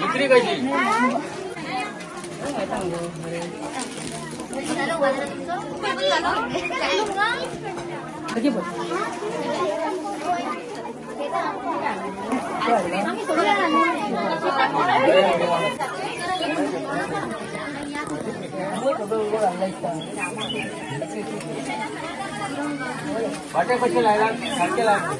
विक्री कशी वाटे कसे लायला सारखे लायला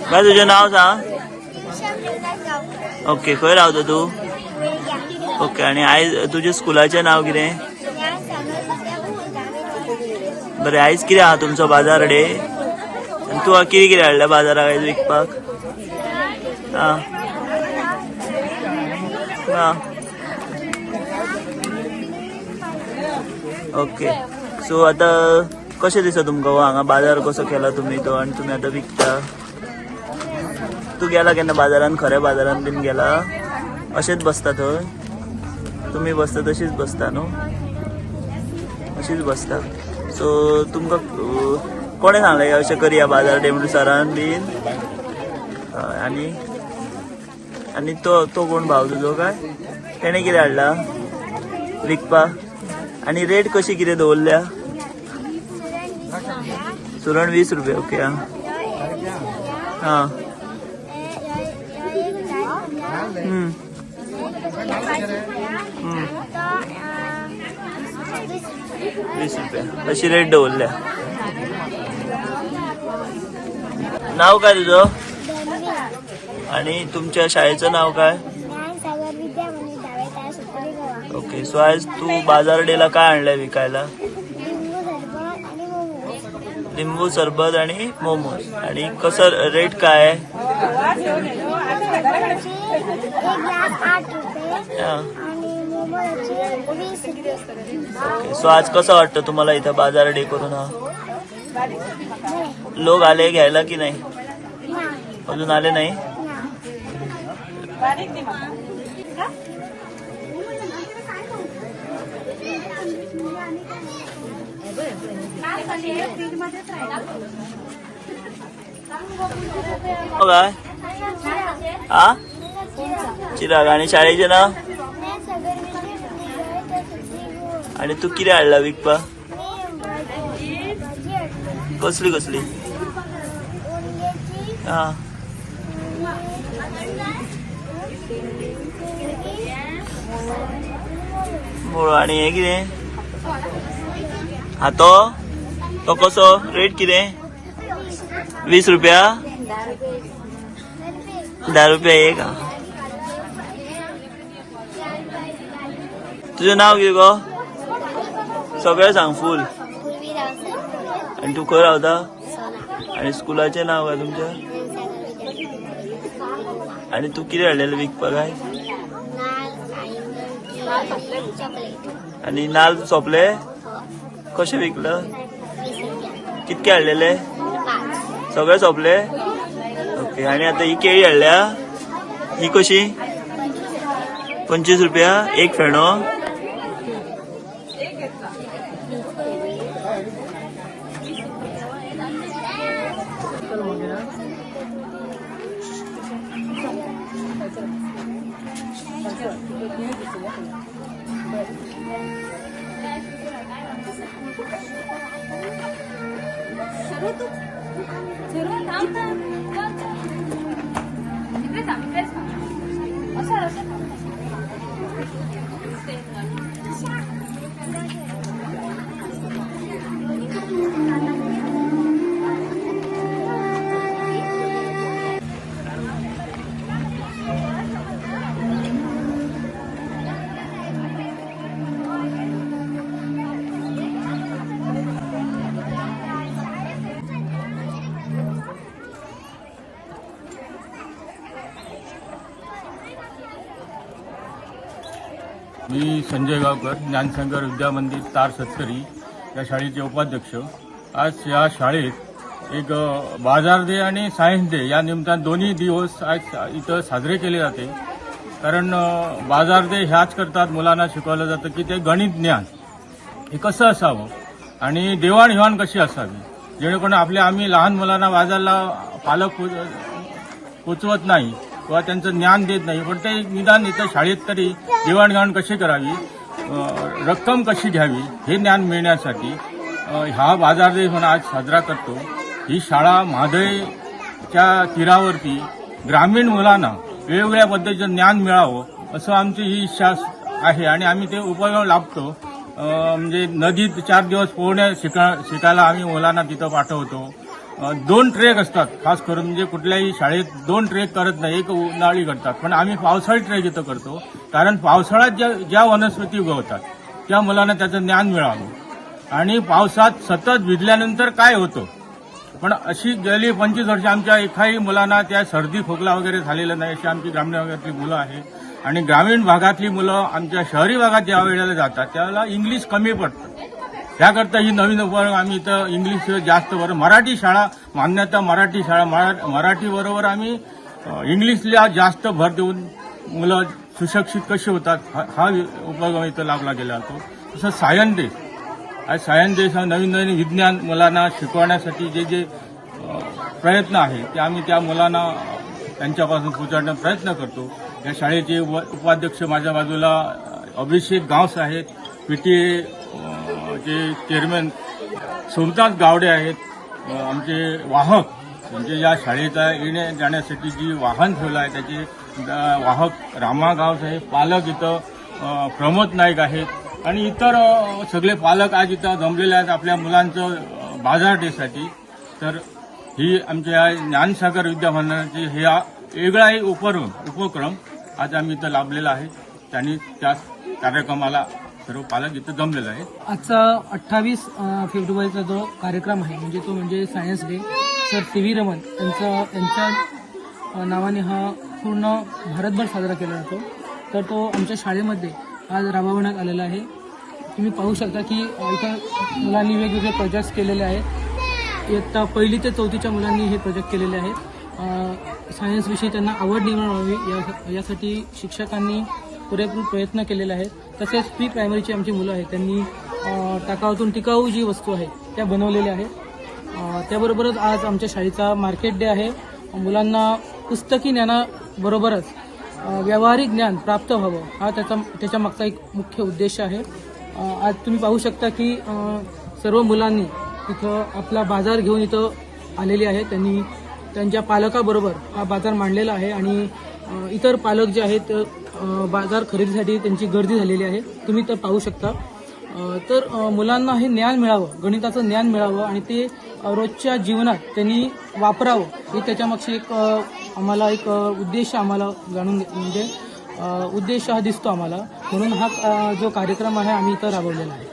काय तुझं नाव सांग. ओके, खंय रावता तू? ओके, आणि आयज तुझ्या स्कुलाचें नाव कितें? बरें, आयज कितें आहा तुमचो बाजार डे? आनी तूं कितें कितें हाडलें बाजाराक आयज विकपाक? आं आं ओके, सो आतां कशें दिसता तुमकां हांगा बाजार कसो केला तुमी तो, आनी तुमी आतां विकता? तू गेला केन्ना बाजारान? खऱ्या बाजारान बीन गेला? अशेंच बसता थंय? तुमी बसता तशीच बसता न्हू? अशीच बसता. सो तुमकां कोणें सांगलें अशें करया बाजार डे म्हणून सरान बीन? आनी आनी तो कोण भाव तुजो काय? तेणें कितें हाडला विकपाक? आनी रेट कशी कितें दवरल्या? सुरण 20 रुपया. ओके, हां 20 रुपया अशी रेट दवरल्या. नाव काय तुझं? आणि तुमच्या शाळेचं नाव काय? ओके, सो आज तू बाजार डेला काय आणलंय विकायला? लिंबू सरबत आणि मोमोज. आणि कसं रेट काय आहे? ओके, सो आज कसं वाटतं तुम्हाला इथं बाजार डे करून? हा, लोक आले घ्यायला की नाही? अजून आले नाही? काय हा चिराग. आणि शाळेचे नाव? आणि तू किती हाडला विकपा? कसली कसली? हा मुळ. आणि हे कितें? हा तो कसो रेट कितें? 20 रुपया? 10 रुपया एक. तुझं नाव कितें गो? सगळें सांग फुल. आणि तू खंय रावता? आणि स्कुलाचें नाव काय तुमच्या? आणि तू कितें हाडलेलें विकपाक काय? आणि नाल सोंपले? कशें विकलं? कितके हाडलेले? सगळे सोंपले? ओके. आणि आता ही केळी हाडल्या, ही कशी? 25 रुपया एक फेणो. मी संजय गावकर, ज्ञानसागर विद्या मंदिर तार सत्तरी या शाळेचे उपाध्यक्ष. आज या शाळेत एक बाजार डे आणि सायन्स डे या निमित्तानं दोन्ही दिवस आज इथं साजरे केले जाते. कारण बाजार डे ह्याच करतात मुलांना शिकवलं जातं की ते गणित ज्ञान हे कसं असावं आणि देवाणघेवाण कशी असावी, जेणेकरून आम्ही लहान मुलांना बाजारला पालक पोचवत नाही किंवा त्यांचं ज्ञान देत नाही, पण ते निदान इथं शाळेत तरी देवाणघेवाण कशी करावी, रक्कम कशी घ्यावी हे ज्ञान मिळण्यासाठी हा बाजार डे म्हणून आज साजरा करतो. ही शाळा महादयच्या तीरावरती ग्रामीण मुलांना वेगवेगळ्या पद्धतीचं ज्ञान मिळावं असं आमची ही इच्छा आहे आणि आम्ही ते उपयोग लाभतो. म्हणजे नदीत 4 दिवस पोहण्या शिकायला आम्ही मुलांना तिथं पाठवतो. 2 ट्रेक असतात, खास करून म्हणजे कुठल्याही शाळेत 2 ट्रेक करत नाही, एक उन्हाळी करतात, पण आम्ही पावसाळी ट्रेक इथं करतो. कारण पावसाळ्यात ज्या वनस्पती उगवतात त्या मुलांना त्याचं ज्ञान मिळावं आणि पावसात सतत भिजल्यानंतर काय होतं. पण अशी गेली 25 वर्ष आमच्या एकाही मुलांना त्या सर्दी खोकला वगैरे झालेलं नाही, अशी आमची ग्रामीण भागातली मुलं आहेत. आणि ग्रामीण भागातली मुलं आमच्या शहरी भागात ज्या वेळेला जातात त्यावेळेला इंग्लिश कमी पडतं. त्याकरता ही नवीन उपयोग आम्ही इथं इंग्लिश जास्त बरं मराठी शाळा मान्यता मराठी शाळा मराठी बरोबर आम्ही इंग्लिशला जास्त भर देऊन मुलं सुशिक्षित कशी होतात हा उपयोग इथं लाभला गेला जातो. तसं सायन्स डे, आज सायन्स डे नवीन विज्ञान मुलांना शिकवण्यासाठी जे प्रयत्न आहे ते आम्ही त्या मुलांना त्यांच्यापासून पोहोचवण्याचा प्रयत्न करतो. या शाळेचे उपाध्यक्ष माझ्या बाजूला अभिषेक गावस आहेत, पीटीए चे चेअरमॅन सोमनाथ गावडे आहेत. आमचे वाहक म्हणजे या शाळेचा येण्या जाण्यासाठी जी वाहन ठेवलं आहे त्याचे वाहक रामा गावसाहेब, पालक इथं प्रमोद नाईक आहेत आणि इतर सगळे पालक आज इथं जमलेले आहेत आपल्या मुलांचं बाजार डेसाठी. तर ही आमच्या ज्ञानसागर विद्यामंदिराची हे वेगळाही उपक्रम आज आम्ही इथं लाभलेला आहे. त्यांनी त्या कार्यक्रमाला सर्व पालक इथं जमलेला आहे. आजचा 28 फेब्रुवारीचा जो कार्यक्रम आहे म्हणजे सायन्स डे, सर सी.व्ही. रमन यांच्या नावाने हा पूर्ण भारतभर साजरा केला जातो. तर तो आमच्या शाळेमध्ये आज राबवण्यात आलेला आहे. तुम्ही पाहू शकता की इथं मुलांनी वेगवेगळे प्रोजेक्ट्स केलेले आहेत. इयत्ता 1ली ते 4थीच्या मुलांनी हे प्रोजेक्ट केलेले आहेत. सायन्सविषयी त्यांना आवड निर्माण व्हावी यासाठी शिक्षकांनी पुरेपूर प्रयत्न केलेले आहेत. तसेच प्री प्रायमरीची आमची मुलं आहेत त्यांनी टाकाऊतून टिकाऊ जी वस्तू आहेत त्या बनवलेल्या आहेत. त्याबरोबरच आज आमच्या शाळेचा मार्केट डे आहे. मुलांना पुस्तकी ज्ञानाबरोबरच व्यावहारिक ज्ञान प्राप्त व्हावं हा त्याच्या मागचा एक मुख्य उद्देश आहे. आज तुम्ही पाहू शकता की सर्व मुलांनी इथं आपला बाजार घेऊन इथं आलेले आहेत. त्यांनी त्यांच्या पालकाबरोबर हा बाजार मांडलेला आहे आणि इतर पालक जे आहेत बाजार खरेदीसाठी त्यांची गर्दी झालेली आहे. तुम्ही तर पाहू शकता. तर मुलांना हे ज्ञान मिळावं, गणिताचं ज्ञान मिळावं आणि ते रोजच्या जीवनात त्यांनी वापरावं हे त्याच्यामागची एक आम्हाला एक उद्देश आम्हाला जाणून म्हणजे उद्देश हा दिसतो आम्हाला. म्हणून हा जो कार्यक्रम आहे आम्ही इथं राबवलेला आहे.